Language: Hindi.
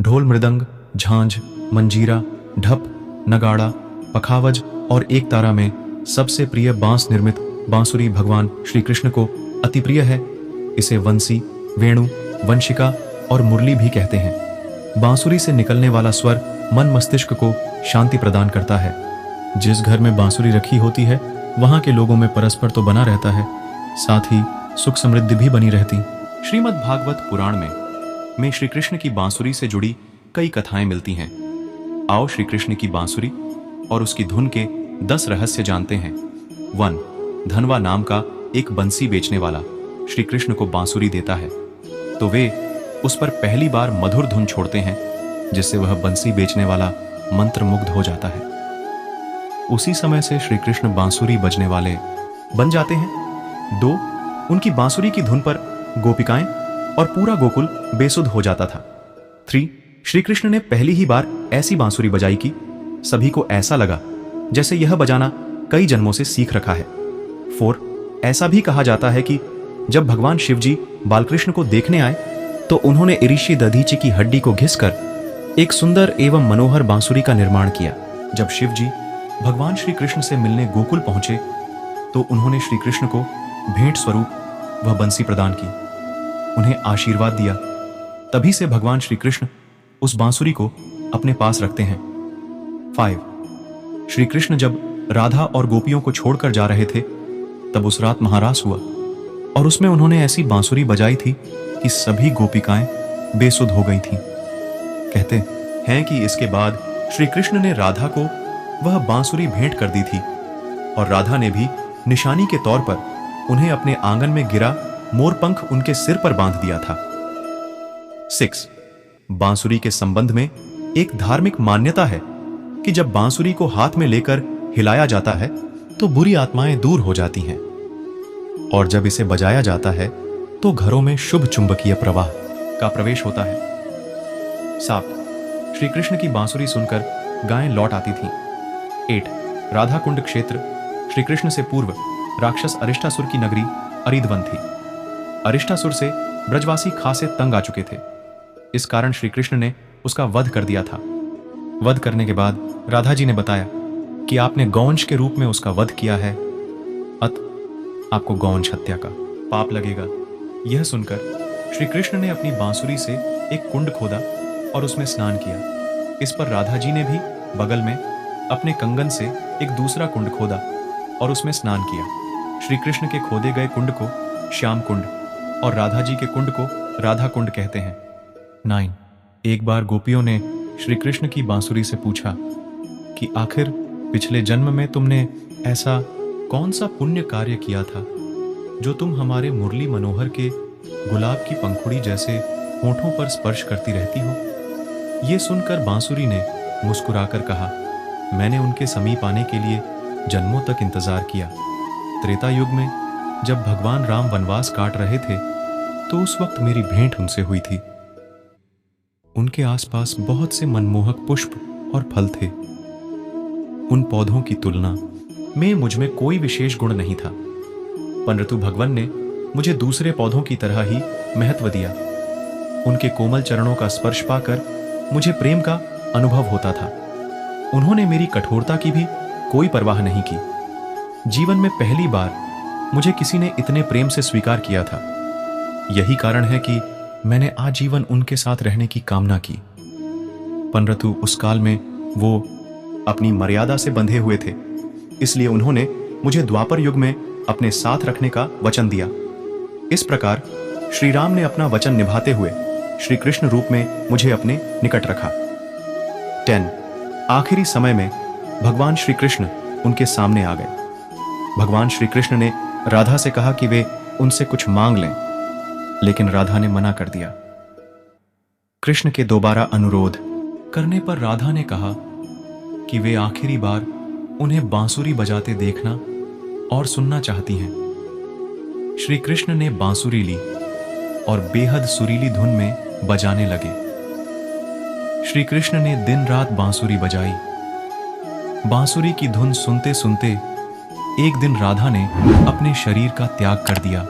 ढोल, मृदंग, झांझ, मंजीरा, ढप, नगाड़ा, पखावज और एक तारा में सबसे प्रिय बांस निर्मित बांसुरी भगवान श्री कृष्ण को अति प्रिय है। इसे वंशी, वेणु, वंशिका और मुरली भी कहते हैं। बांसुरी से निकलने वाला स्वर मन मस्तिष्क को शांति प्रदान करता है। जिस घर में बांसुरी रखी होती है वहां के लोगों में परस्पर तो बना रहता है, साथ ही सुख समृद्धि भी बनी रहती। श्रीमद् भागवत पुराण में श्री कृष्ण की बांसुरी से जुड़ी कई कथाएं मिलती हैं। आओ श्री कृष्ण की बांसुरी और उसकी धुन के 10 रहस्य जानते हैं। 1. धनवा नाम का एक बंसी बेचने वाला श्री कृष्ण को बांसुरी देता है तो वे उस पर पहली बार मधुर धुन छोड़ते हैं, जिससे वह बंसी बेचने वाला मंत्रमुग्ध हो जाता है। उसी समय से श्री कृष्ण बांसुरी बजने वाले बन जाते हैं। 2. उनकी बांसुरी की धुन पर गोपिकाएं और पूरा गोकुल बेसुध हो जाता था। 3. श्री कृष्ण ने पहली ही बार ऐसी बांसुरी बजाई कि सभी को ऐसा लगा जैसे यह बजाना कई जन्मों से सीख रखा है। 4. ऐसा भी कहा जाता है कि जब भगवान शिव जी बालकृष्ण को देखने आए तो उन्होंने इरिशी दधीची की हड्डी को घिसकर एक सुंदर एवं मनोहर बांसुरी का निर्माण किया। जब शिव जी भगवान श्री कृष्ण से मिलने गोकुल पहुंचे तो उन्होंने श्री कृष्ण को भेंट स्वरूप वह बंसी प्रदान की, उन्हें आशीर्वाद दिया। तभी से भगवान श्री कृष्ण उस बांसुरी को अपने पास रखते हैं। 5. श्री कृष्ण जब राधा और गोपियों को छोड़कर जा रहे थे तब उस रात महारास हुआ और उसमें उन्होंने ऐसी बांसुरी बजाई थी कि सभी गोपिकाएं बेसुध हो गई थीं। कहते हैं कि इसके बाद श्री कृष्ण ने राधा को वह बांसुरी भेंट कर दी थी और राधा ने भी निशानी के तौर पर उन्हें अपने आंगन में गिरा मोरपंख उनके सिर पर बांध दिया था। 6. बांसुरी के संबंध में एक धार्मिक मान्यता है कि जब बांसुरी को हाथ में लेकर हिलाया जाता है तो बुरी आत्माएं दूर हो जाती हैं और जब इसे बजाया जाता है तो घरों में शुभ चुंबकीय प्रवाह का प्रवेश होता है। 7. श्री कृष्ण की बांसुरी सुनकर गायें लौट आती थीं। 8. राधा कुंड क्षेत्र श्री कृष्ण से पूर्व राक्षस अरिष्टासुर की नगरी अरिदवन थी। अरिष्टासुर से ब्रजवासी खासे तंग आ चुके थे। इस कारण श्री कृष्ण ने उसका वध कर दिया था। वध करने के बाद राधा जी ने बताया कि आपने गौवंश के रूप में उसका वध किया है, अत आपको गौवंश हत्या का पाप लगेगा। यह सुनकर श्री कृष्ण ने अपनी बांसुरी से एक कुंड खोदा और उसमें स्नान किया। इस पर राधा जी ने भी बगल में अपने कंगन से एक दूसरा कुंड खोदा और उसमें स्नान किया। श्री कृष्ण के खोदे गए कुंड को श्याम कुंड और राधा जी के कुंड को राधा कुंड कहते हैं। 9. एक बार गोपियों ने श्री कृष्ण की बांसुरी से पूछा कि आखिर पिछले जन्म में तुमने ऐसा कौन सा पुण्य कार्य किया था जो तुम हमारे मुरली मनोहर के गुलाब की पंखुड़ी जैसे होठों पर स्पर्श करती रहती हो। ये सुनकर बांसुरी ने मुस्कुराकर कहा, मैंने उनके समीप आने के लिए जन्मों तक इंतजार किया। त्रेता युग में जब भगवान राम वनवास काट रहे थे तो उस वक्त मेरी भेंट उनसे हुई थी। उनके आसपास बहुत से मनमोहक पुष्प और फल थे। उन पौधों की तुलना में मुझ में कोई विशेष गुण नहीं था, परंतु भगवान ने मुझे दूसरे पौधों की तरह ही महत्व दिया। उनके कोमल चरणों का स्पर्श पाकर मुझे प्रेम का अनुभव होता था। उन्होंने मेरी कठोरता की भी कोई परवाह नहीं की। जीवन में पहली बार मुझे किसी ने इतने प्रेम से स्वीकार किया था। यही कारण है कि मैंने आजीवन उनके साथ रहने की कामना की, परंतु उस काल में वो अपनी मर्यादा से बंधे हुए थे, इसलिए उन्होंने मुझे द्वापर युग में अपने साथ रखने का वचन दिया। इस प्रकार श्री राम ने अपना वचन निभाते हुए श्री कृष्ण रूप में मुझे अपने निकट रखा। 10. आखिरी समय में भगवान श्री कृष्ण उनके सामने आ गए। भगवान श्री कृष्ण ने राधा से कहा कि वे उनसे कुछ मांग लें, लेकिन राधा ने मना कर दिया। कृष्ण के दोबारा अनुरोध करने पर राधा ने कहा कि वे आखिरी बार उन्हें बांसुरी बजाते देखना और सुनना चाहती हैं। श्री कृष्ण ने बांसुरी ली और बेहद सुरीली धुन में बजाने लगे। श्री कृष्ण ने दिन रात बांसुरी बजाई। बांसुरी की धुन सुनते सुनते एक दिन राधा ने अपने शरीर का त्याग कर दिया।